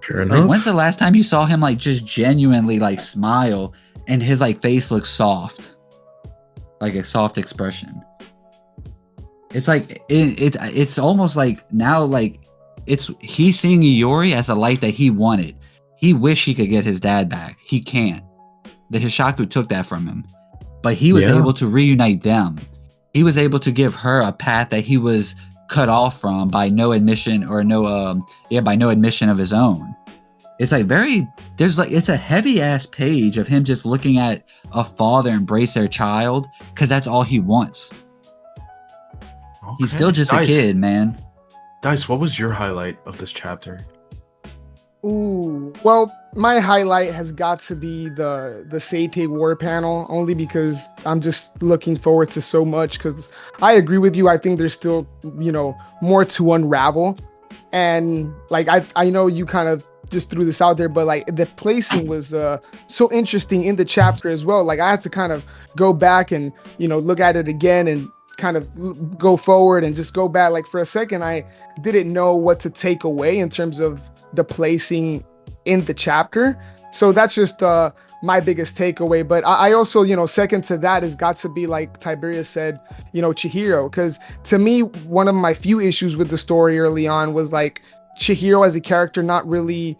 Fair enough. Like, when's the last time you saw him like just genuinely like smile and his like face looks soft, like a soft expression? It's like it's almost like now like he's seeing Iori as a life that he wanted. He wished he could get his dad back. He can't. The Hishaku took that from him. But he was able to reunite them. He was able to give her a path that he was cut off from by no admission of his own. It's like it's a heavy ass page of him just looking at a father embrace their child because that's all he wants. Okay. He's still just a kid, man. Dice, what was your highlight of this chapter? Ooh, well, my highlight has got to be the Seitei War panel, only because I'm just looking forward to so much. Because I agree with you. I think there's still, more to unravel, and like I know you kind of just threw this out there, but like the placing was so interesting in the chapter as well. Like I had to kind of go back and look at it again and kind of go forward and just go back. Like for a second, I didn't know what to take away in terms of the placing in the chapter. So that's just my biggest takeaway. But I also, second to that has got to be like Tiberius said, Chihiro. Because to me, one of my few issues with the story early on was like Chihiro as a character not really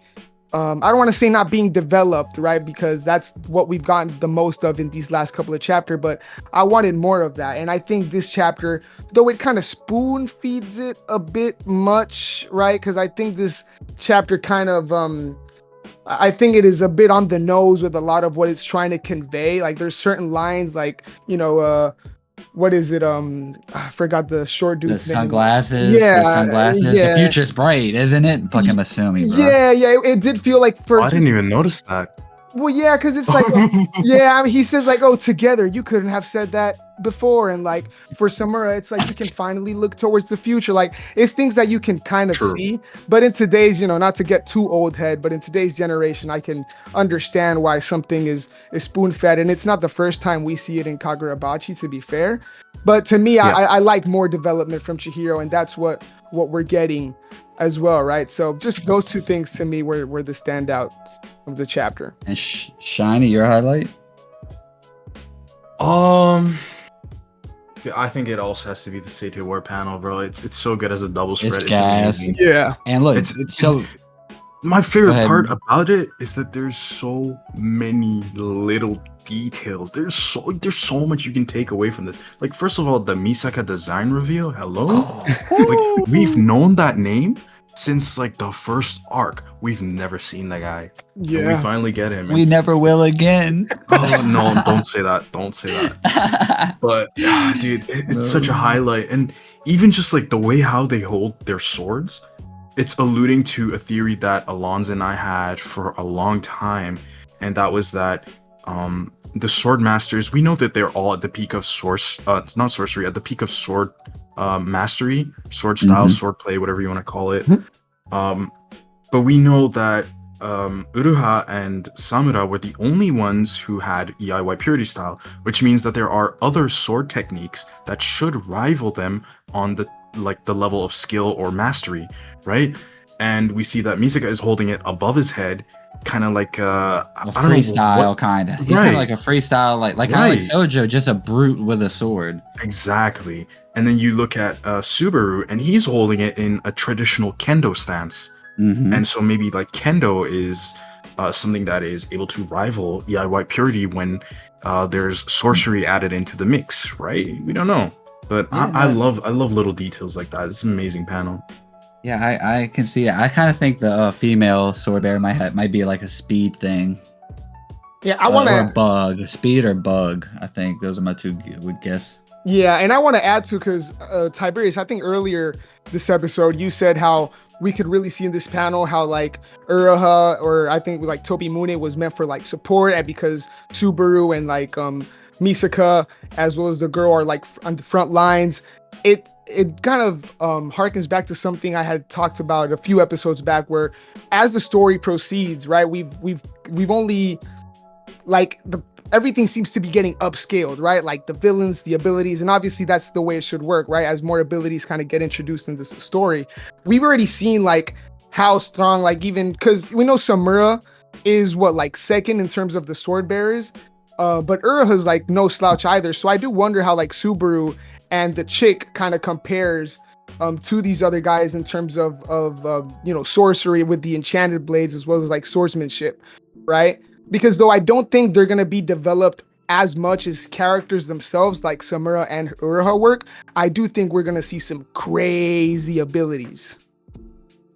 I don't want to say not being developed, right? Because that's what we've gotten the most of in these last couple of chapters, but I wanted more of that. And I think this chapter, though it kind of spoon feeds it a bit much, right? Because I think this chapter kind of, I think it is a bit on the nose with a lot of what it's trying to convey. Like there's certain lines like, what is it? I forgot the short dude's The name. sunglasses. Yeah, The sunglasses. yeah. The future's bright, isn't it? Fucking Masumi, bro. Yeah, it did feel like for Oh, I didn't even notice that. well, yeah, because it's like, yeah, I mean, he says like, oh, together, you couldn't have said that before. And like for Samura, it's like you can finally look towards the future. Like it's things that you can kind of True. see. But in today's, not to get too old head, but in today's generation, I can understand why something is spoon fed. And it's not the first time we see it in Kagurabachi, to be fair. But to me, Yeah. I like more development from Chihiro, and that's what we're getting as well, right? So just those two things to me were the standouts of the chapter. And Shiny, your highlight? I think it also has to be the Seitei War panel, bro. It's so good as a double spread. It's gas. amazing. Yeah. And look, It's so my favorite Go ahead. part about it is that there's so many little details. There's so much you can take away from this. Like first of all, the Misaka design reveal. Hello, like we've known that name since like the first arc. We've never seen that guy. And we Yeah. finally get him. we never will again. Oh no! Don't say that. Don't say that. But yeah, dude, it's such a highlight, and even just like the way how they hold their swords, it's alluding to a theory that Alonzo and I had for a long time, and that was that the sword masters, we know that they're all at the peak of not sorcery, at the peak of sword mastery, sword style, sword play, whatever you want to call it. But we know that Uruha and Samura were the only ones who had EIY purity style, which means that there are other sword techniques that should rival them on the level of skill or mastery, right? And we see that Misaka is holding it above his head, kind of like A freestyle kind of. He's kind Right. of like a freestyle, like kind of like Right. Sojo, just a brute with a sword. Exactly. And then you look at Subaru, and he's holding it in a traditional kendo stance. Mhm. And so maybe like kendo is something that is able to rival EIY purity when there's sorcery added into the mix, right? We don't know. But Yeah, I no. love little details like that. It's an amazing panel. Yeah, I can see it. I kind of think the female sword bearer might be like a speed thing. Yeah, I Or want a to. bug, speed or bug. I think those are my two would guess. Yeah, and I want to add to because Tiberius, I think earlier this episode you said how we could really see in this panel how like Uruha or I think like Tobi Mune was meant for like support, and because Subaru and like Misaka as well as the girl are like on the front lines, it kind of harkens back to something I had talked about a few episodes back, where as the story proceeds, right, we've only like everything seems to be getting upscaled, right? Like the villains, the abilities, and obviously that's the way it should work, right? As more abilities kind of get introduced in this story, we've already seen like how strong, like even because we know Samura is what like second in terms of the sword bearers, but Uruha's like no slouch either. So I do wonder how like Subaru and the chick kind of compares to these other guys in terms of sorcery with the enchanted blades as well as like swordsmanship, right? Because though I don't think they're gonna be developed as much as characters themselves like Samura and Uruha work, I do think we're gonna see some crazy abilities.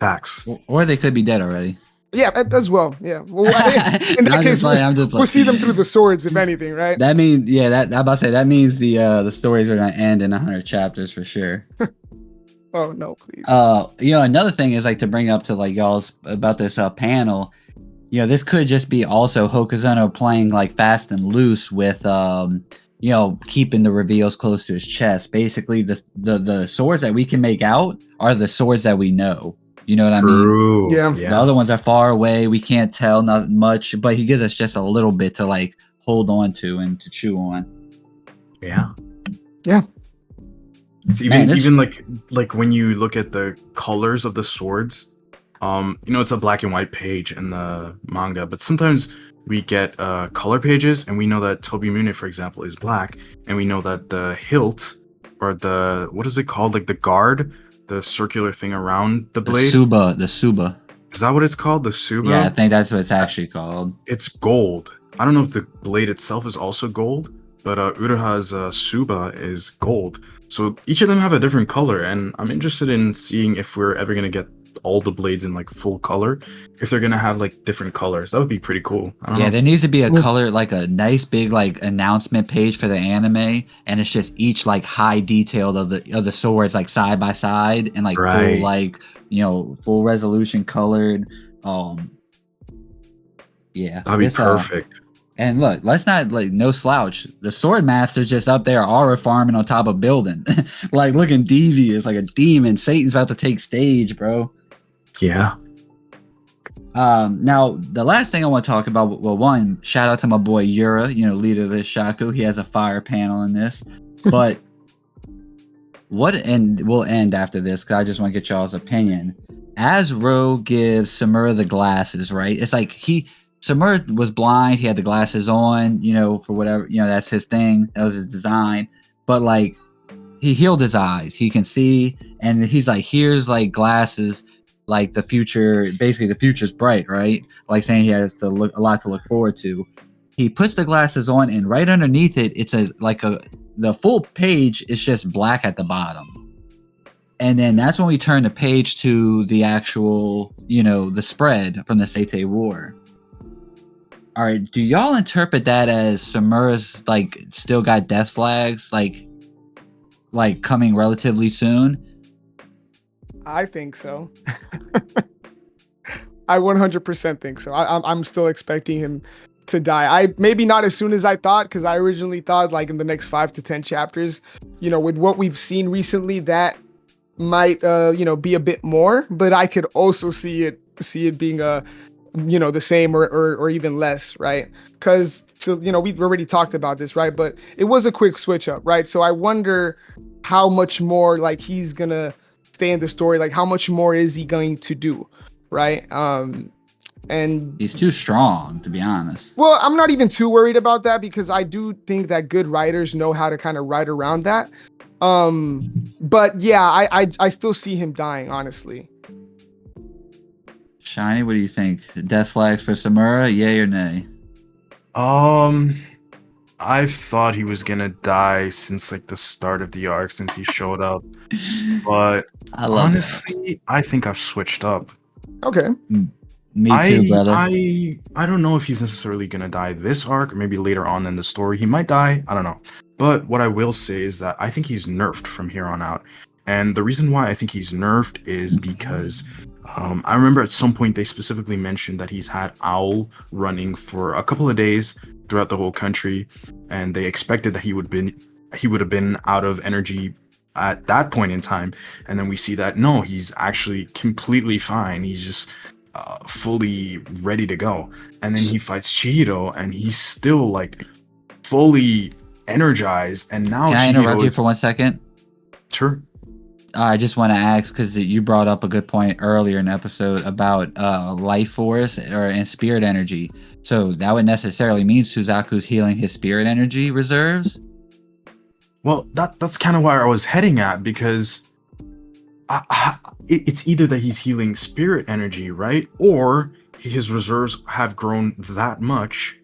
Facts. Or they could be dead already. Yeah, as well. Yeah. Well, in No, that I'm case, just playing, I'm just we'll playing. see them through the swords, if anything, right? That means, yeah, that I'm about to say that means the stories are gonna end in 100 chapters for sure. Oh no, please. Another thing is like to bring up to like y'all's about this panel. This could just be also Hokuzono playing like fast and loose with keeping the reveals close to his chest. Basically, the swords that we can make out are the swords that we know. You know what I mean? True. Yeah. The other ones are far away. We can't tell not much, but he gives us just a little bit to like hold on to and to chew on. Yeah. Yeah. It's even like when you look at the colors of the swords, it's a black and white page in the manga, but sometimes we get color pages, and we know that Tobimune, for example, is black, and we know that the hilt or the what is it called, like the guard, the circular thing around the blade. The Suba. Is that what it's called? The Suba? Yeah, I think that's what it's actually called. It's gold. I don't know if the blade itself is also gold, but Uraha's Suba is gold. So each of them have a different color, and I'm interested in seeing if we're ever going to get all the blades in like full color, if they're going to have like different colors. That would be pretty cool. I don't know. There needs to be a color, like a nice big like announcement page for the anime, and it's just each like high detailed of the swords like side by side and like full like full resolution colored. Yeah, that'd be perfect. And look, let's not like no slouch. The sword master's just up there aura farming on top of building, like looking devious, like a demon. Satan's about to take stage, bro. Yeah. Now the last thing I want to talk about. Well, one, shout out to my boy Yura, leader of this Hishaku. He has a fire panel in this, but we'll end after this because I just want to get y'all's opinion. As Ro gives Samura the glasses, right? It's like Samura was blind. He had the glasses on, for whatever, that's his thing. That was his design. But like, he healed his eyes. He can see, and he's like, here's like glasses, like the future. Basically, the future's bright, right? Like saying he has a lot to look forward to. He puts the glasses on, and right underneath it, it's the full page is just black at the bottom. And then that's when we turn the page to the actual, the spread from the Seitei War. All right, do y'all interpret that as Samura's like still got death flags like coming relatively soon? I think so. I 100% think so. I'm still expecting him to die. Maybe not as soon as I thought, because I originally thought like in the next 5 to 10 chapters. With what we've seen recently, that might be a bit more. But I could also see it being the same or even less, right? Because we've already talked about this, right? But it was a quick switch up, right? So I wonder how much more like he's gonna stay in the story, like how much more is he going to do, right? And he's too strong, to be honest. Well, I'm not even too worried about that, because I do think that good writers know how to kind of write around that. But yeah, I still see him dying, honestly. Shiny, what do you think? Death flags for Samura, yay or nay? I thought he was gonna die since like the start of the arc, since he showed up. But honestly, I think I've switched up. Okay. Me too, brother. I don't know if he's necessarily gonna die this arc, or maybe later on in the story he might die. I don't know. But what I will say is that I think he's nerfed from here on out. And the reason why I think he's nerfed is because I remember at some point they specifically mentioned that he's had Owl running for a couple of days throughout the whole country, and they expected that he would have been out of energy at that point in time. And then we see that no, he's actually completely fine. He's just fully ready to go. And then he fights Chihiro, and he's still like fully energized. And now can I interrupt you for 1 second? Sure. I just want to ask, because you brought up a good point earlier in the episode about life force and spirit energy. So that would necessarily mean Suzaku's healing his spirit energy reserves? Well, that's kind of where I was heading at, because it's either that he's healing spirit energy, right? Or his reserves have grown that much,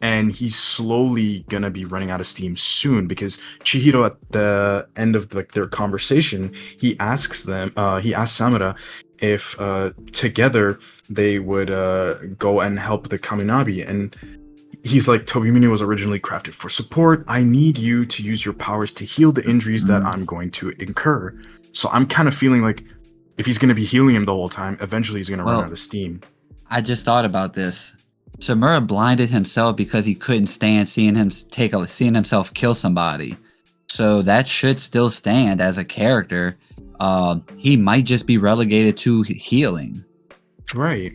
and he's slowly gonna be running out of steam soon, because Chihiro at the end of their conversation, he asks Samura if together they would go and help the Kaminabi, and he's like, Tobimune was originally crafted for support. I need you to use your powers to heal the injuries that I'm going to incur. So I'm kind of feeling like if he's going to be healing him the whole time, eventually he's going to run out of steam. I just thought about this. Samura blinded himself because he couldn't stand seeing himself kill somebody. So that should still stand as a character. He might just be relegated to healing. Right.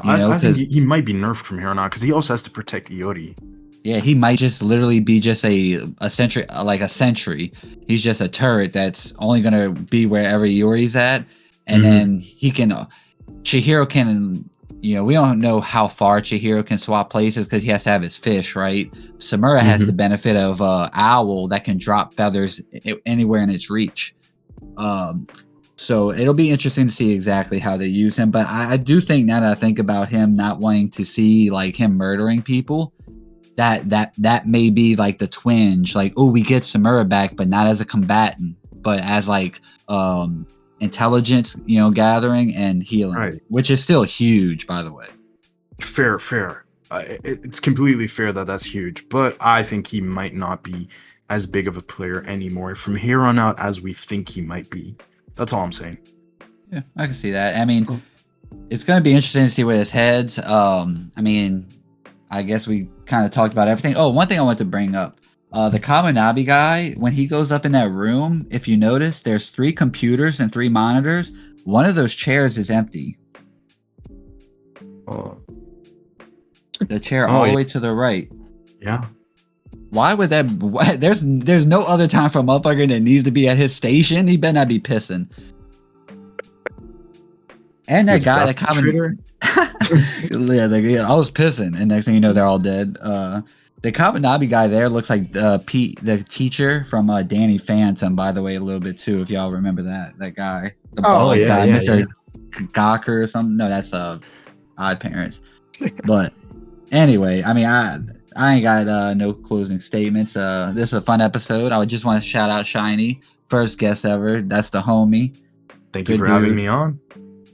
I think he might be nerfed from here on out because he also has to protect Iori. Yeah, he might just literally be just a sentry, like a sentry. He's just a turret that's only gonna be wherever Iori's at, and then he can. Chihiro can. We don't know how far Chihiro can swap places because he has to have his fish, right? Samura has the benefit of owl that can drop feathers anywhere in its reach. So it'll be interesting to see exactly how they use him. But I do think, now that I think about him not wanting to see like him murdering people, that may be like the twinge. Like, oh, we get Samura back, but not as a combatant, but as like intelligence, gathering and healing, right, which is still huge, by the way. Fair. It's completely fair that's huge, but I think he might not be as big of a player anymore from here on out as we think he might be. That's all I'm saying. Yeah, I can see that. I mean, it's going to be interesting to see where this heads. I guess we kind of talked about everything. Oh, one thing I want to bring up. The Kaminabi guy, when he goes up in that room, if you notice, there's 3 computers and 3 monitors. One of those chairs is empty. The chair all the way to the right. Yeah. Why would that? There's no other time for a motherfucker that needs to be at his station. He better not be pissing. And that guy, that Kaminabi. I was pissing, and next thing you know, they're all dead. The Kaminabi guy there looks like Pete, the teacher from Danny Phantom, by the way, a little bit too, if y'all remember that guy. The bald guy, Mr. Gawker or something. No, that's Odd Parents. But anyway, I mean, I ain't got no closing statements. This is a fun episode. I would just want to shout out Shiny, first guest ever. That's the homie. Thank you for having me on.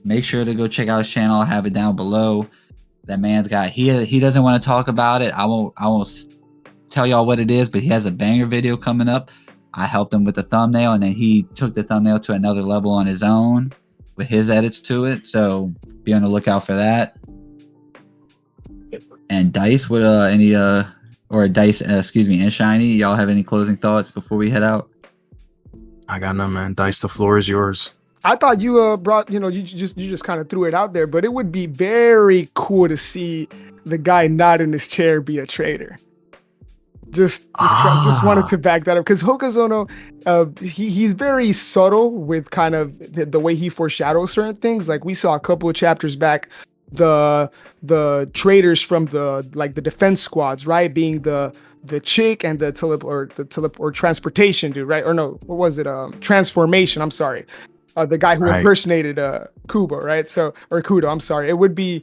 Make sure to go check out his channel. I'll have it down below. That man's got he doesn't want to talk about it. I won't tell y'all what it is, but he has a banger video coming up. I helped him with the thumbnail, and then he took the thumbnail to another level on his own with his edits to it. So be on the lookout for that. And Dice, what Dice, and Shiny, y'all have any closing thoughts before we head out? I got none, man. Dice, the floor is yours. I thought you brought, you just kind of threw it out there, but it would be very cool to see the guy not in his chair be a traitor. Just wanted to back that up because Hokazono, he's very subtle with kind of the way he foreshadows certain things. Like we saw a couple of chapters back, the traitors from the defense squads, right? Being the chick and the transportation dude, right? Or no, what was it? Transformation. I'm sorry. The guy who impersonated Kubo, right? Or Kudo, I'm sorry. It would be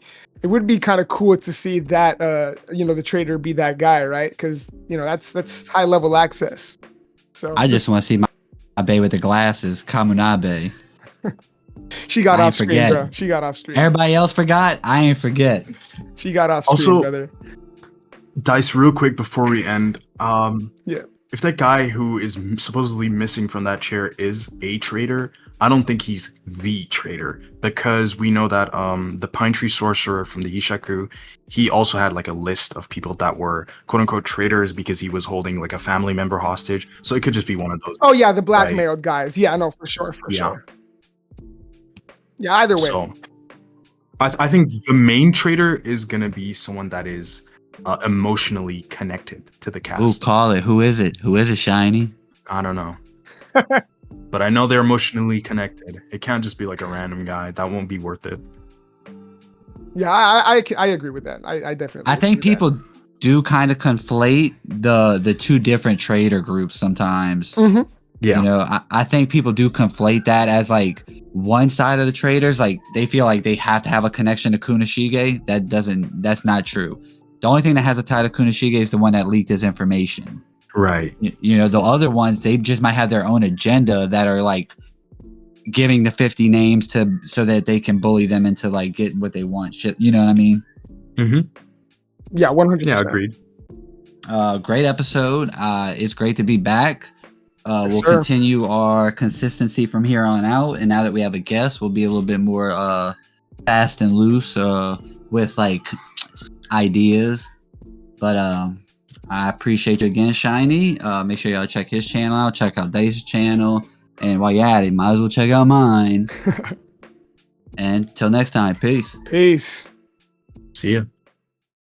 kind of cool to see that the traitor be that guy, right? Because that's high level access. So I just want to see my bae with the glasses, Kamunabe. She got off screen, bro. She got off screen. Everybody else forgot. I ain't forget. She got off screen, brother. Dice, real quick before we end. If that guy who is supposedly missing from that chair is a traitor, I don't think he's the traitor because we know that the Pine Tree Sorcerer from the Hishaku, he also had like a list of people that were quote unquote traitors because he was holding like a family member hostage. So it could just be one of those. Oh yeah, the blackmailed guys. Yeah, no, for sure. Yeah, either way. So I think the main traitor is gonna be someone that is emotionally connected to the cast. Ooh, call it. Who is it? Who is it, Shiny? I don't know. But I know they're emotionally connected. It can't just be like a random guy. That won't be worth it. Yeah, I agree with that. I definitely. I think people do kind of conflate the 2 different traitor groups sometimes. Mm-hmm. Yeah. I think people do conflate that as like one side of the traitors. Like they feel like they have to have a connection to Kunishige. That's not true. The only thing that has a tie to Kunishige is the one that leaked his information. Right. The other ones, they just might have their own agenda that are like giving the 50 names so that they can bully them into like getting what they want. Shit, you know what I mean? Mm-hmm. Yeah, 100%. Yeah, agreed. Great episode. It's great to be back. Yes, We'll sir. continue our consistency from here on out, and now that we have a guest, we'll be a little bit more fast and loose with like ideas. But I appreciate you again, Shiny. Make sure y'all check his channel out. Check out Dace's channel, and while you're at it, might as well check out mine. And till next time, peace. Peace. See ya.